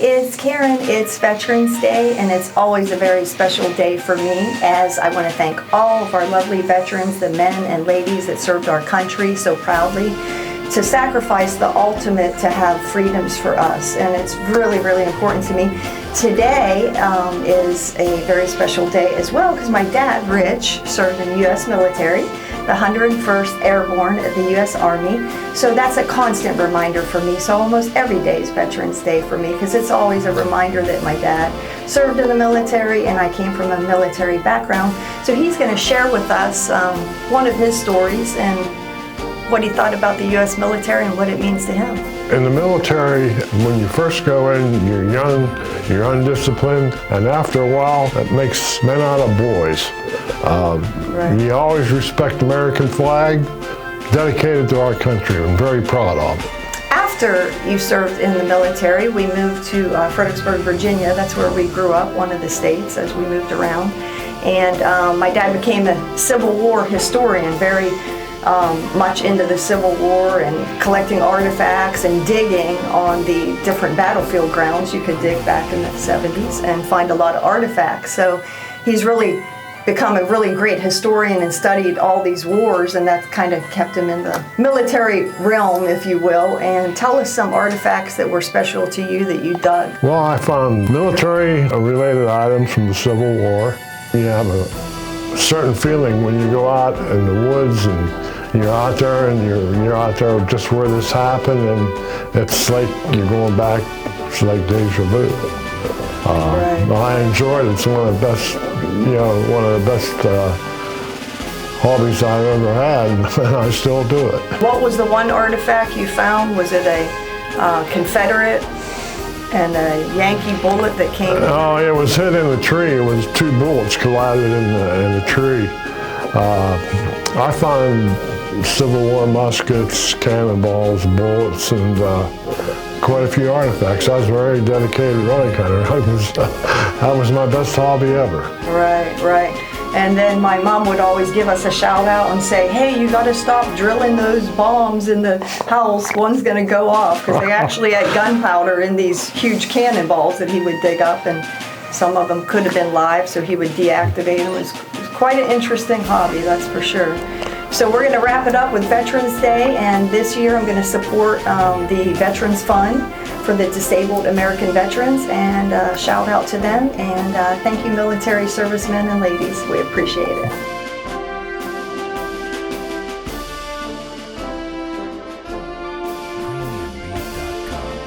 it's Karen. It's Veterans Day, and it's always a very special day for me, as I want to thank all of our lovely veterans, the men and ladies that served our country so proudly, to sacrifice the ultimate to have freedoms for us. And it's really, really important to me. Today is a very special day as well, because my dad, Rich, served in the U.S. military, the 101st Airborne of the U.S. Army. So that's a constant reminder for me. So almost every day is Veterans Day for me, because it's always a reminder that my dad served in the military and I came from a military background. So he's going to share with us one of his stories and what he thought about the U.S. military and what it means to him. In the military, when you first go in, you're young, you're undisciplined, and after a while, it makes men out of boys. Right. You always respect the American flag, dedicated to our country, and very proud of it. After you served in the military, we moved to Fredericksburg, Virginia. That's where we grew up, one of the states, as we moved around. And my dad became a Civil War historian, very much into the Civil War and collecting artifacts and digging on the different battlefield grounds. You could dig back in the 70s and find a lot of artifacts. So he's really become a really great historian and studied all these wars, and that kind of kept him in the military realm, if you will. And tell us some artifacts that were special to you that you dug. Well, I found military-related items from the Civil War. You have a certain feeling when you go out in the woods and you're out there and you're out there just where this happened, and it's like you're going back. It's like deja vu. Right. I enjoyed it. It's one of the best, one of the best hobbies I've ever had, and I still do it. What was the one artifact you found? Was it a Confederate and a Yankee bullet that came? Oh, it was hit in the tree. It was two bullets collided in the tree. I found Civil War muskets, cannonballs, bullets, and quite a few artifacts. I was a very dedicated relic hunter. That was my best hobby ever. Right, right. And then my mom would always give us a shout out and say, hey, you got to stop drilling those bombs in the house. One's going to go off, because they actually had gunpowder in these huge cannonballs that he would dig up, and some of them could have been live, so he would deactivate them. It was quite an interesting hobby, that's for sure. So we're going to wrap it up with Veterans Day, and this year I'm going to support the Veterans Fund for the disabled American veterans, and shout out to them, and thank you military servicemen and ladies. We appreciate it.